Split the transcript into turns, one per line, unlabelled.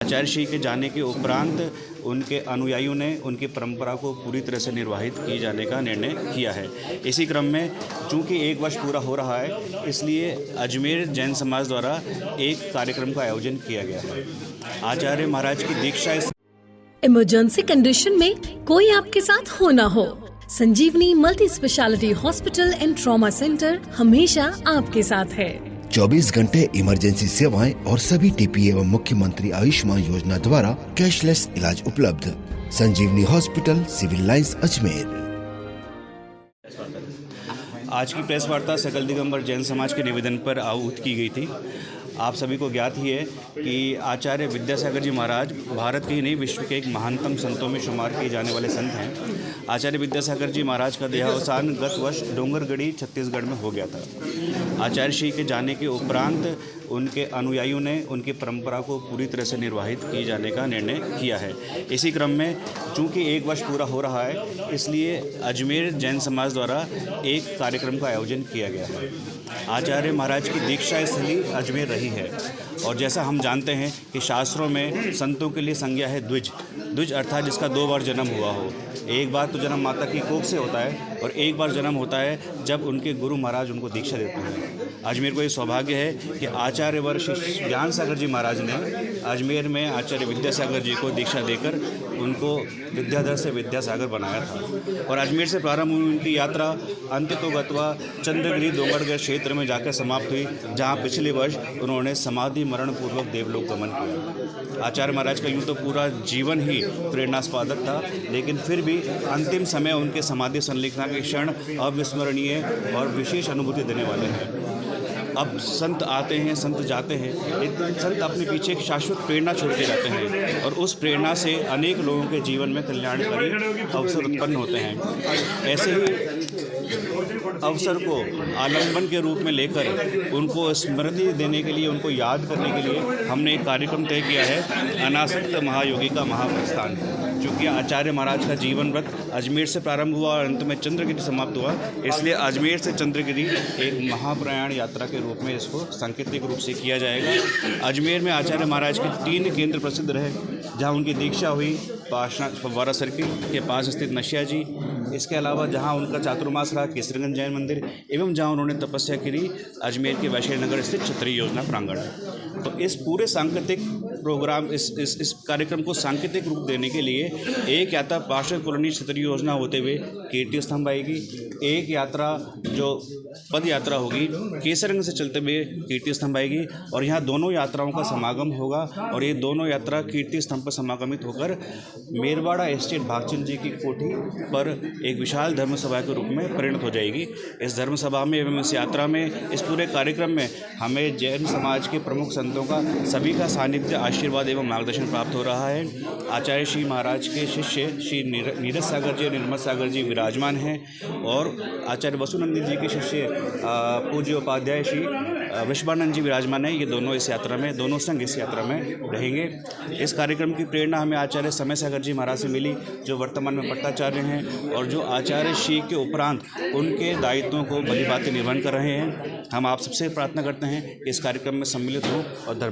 आचार्य श्री के जाने के उपरांत उनके अनुयायियों ने उनकी परंपरा को पूरी तरह से निर्वाहित किए जाने का निर्णय किया है। इसी क्रम में चूंकि 1 वर्ष पूरा हो रहा है, इसलिए अजमेर जैन समाज द्वारा एक कार्यक्रम का आयोजन किया गया है। आचार्य महाराज की दीक्षा
इमरजेंसी कंडीशन में कोई आपके साथ हो ना हो, Sanjivani multi speciality hospital and trauma centre हमेशा आपके साथ है।
24 घंटे इमरजेंसी सेवाएं और सभी टीपी एवं मुख्यमंत्री आयुष्मान योजना द्वारा कैशलेस इलाज उपलब्ध। संजीवनी हॉस्पिटल, सिविल लाइंस, अजमेर।
आज की प्रेस वार्ता सकल दिगंबर जैन समाज के निवेदन पर आहूत की गई थी। आप सभी को ज्ञात ही है कि आचार्य विद्यासागर जी महाराज भारत के ही नहीं, विश्व के एक महानतम संतों में शुमार किए जाने वाले संत हैं। आचार्य विद्यासागर जी महाराज का देहावसान गत वर्ष डोंगरगढ़ी छत्तीसगढ़ में हो गया था। आचार्य श्री के जाने के उपरांत उनके अनुयायियों ने उनकी परंपरा को पूरी तरह से निर्वाहित किए जाने का निर्णय किया है। इसी क्रम में चूंकि 1 वर्ष पूरा हो रहा है, इसलिए अजमेर जैन समाज द्वारा एक कार्यक्रम का आयोजन किया गया है। आचार्य महाराज की दीक्षा स्थली अजमेर रही है और जैसा हम जानते हैं कि शास्त्रों में संतों के लिए संज्ञा है द्विज। द्विज अर्थात जिसका 2 बार जन्म हुआ हो। एक बार तो जन्म माता की कोख से होता है और एक बार जन्म होता है जब उनके गुरु महाराज उनको दीक्षा देते हैं। अजमेर को ये सौभाग्य है कि आचार्य वर श्री ज्ञान सागर जी महाराज ने अजमेर में आचार्य विद्यासागर जी को दीक्षा देकर उनको विद्याधर से विद्यासागर बनाया था। और अजमेर से प्रारंभ हुई उनकी यात्रा अंततो गत्वा चंद्रगिरी डोंगरगढ़ क्षेत्र में जाकर समाप्त हुई, जहाँ पिछले वर्ष उन्होंने समाधि मरण पूर्वक देवलोक गमन किया। आचार्य महाराज का यूँ तो पूरा जीवन ही प्रेरणास्पद था, लेकिन फिर भी अंतिम समय उनके समाधि संलिखना के क्षण अविस्मरणीय और विशेष अनुभूति देने वाले हैं। अब संत आते हैं, संत जाते हैं, लेकिन संत अपने पीछे एक शाश्वत प्रेरणा छोड़ के जाते हैं और उस प्रेरणा से अनेक लोगों के जीवन में कल्याणकारी अवसर उत्पन्न होते हैं। ऐसे ही अवसर को आलंबन के रूप में लेकर उनको स्मृति देने के लिए, उनको याद करने के लिए हमने एक कार्यक्रम तय किया है, अनासक्त महायोगी का महाप्रस्थान। चूँकि आचार्य महाराज का जीवन व्रत अजमेर से प्रारंभ हुआ और अंत में चंद्रगिरी समाप्त हुआ, इसलिए अजमेर से चंद्रगिरी एक महाप्रयाण यात्रा के रूप में इसको सांकेतिक रूप से किया जाएगा। अजमेर में आचार्य महाराज के 3 केंद्र प्रसिद्ध रहे, जहाँ उनकी दीक्षा हुई पाशना फव्वारा सर्किल के पास स्थित नशिया जी। इसके अलावा जहाँ उनका चातुर्मास रहा केसरगंज जैन मंदिर, एवं जहाँ उन्होंने तपस्या करी अजमेर के वैशाली नगर स्थित क्षत्रिय योजना प्रांगण। तो इस पूरे सांकेतिक प्रोग्राम, इस कार्यक्रम को सांकेतिक रूप देने के लिए एक यात्रा पार्षद कॉलोनी क्षत्रिय योजना होते हुए कीर्ति स्तंभ आएगी, एक यात्रा जो पद यात्रा होगी केसरगंज से चलते हुए कीर्ति स्तंभ आएगी और यहाँ दोनों यात्राओं का समागम होगा और ये दोनों यात्रा कीर्ति स्तंभ पर समागमित होकर मेरवाड़ा एस्टेट भागचंद जी की कोठी पर एक विशाल धर्मसभा के रूप में परिणत हो जाएगी। इस धर्मसभा में एवं इस यात्रा में, इस पूरे कार्यक्रम में हमें जैन समाज के प्रमुख संतों का सभी का सानिध्य, आशीर्वाद एवं मार्गदर्शन प्राप्त हो रहा है। आचार्य श्री महाराज के शिष्य श्री नीरज सागर जी, निर्मल सागर जी विराजमान हैं और आचार्य वसुनंदी जी के शिष्य पूज्य उपाध्याय श्री विश्वानंद जी विराजमान हैं। ये दोनों इस यात्रा में, दोनों संघ इस यात्रा में रहेंगे। इस कार्यक्रम की प्रेरणा हमें आचार्य समय सागर जी महाराज से मिली, जो वर्तमान में पट्टाचार्य हैं और जो आचार्य श्री के उपरांत उनके दायित्वों को भली भांति निर्वहन कर रहे हैं। हम आप सबसे प्रार्थना करते हैं कि इस कार्यक्रम में सम्मिलित हो और धर्म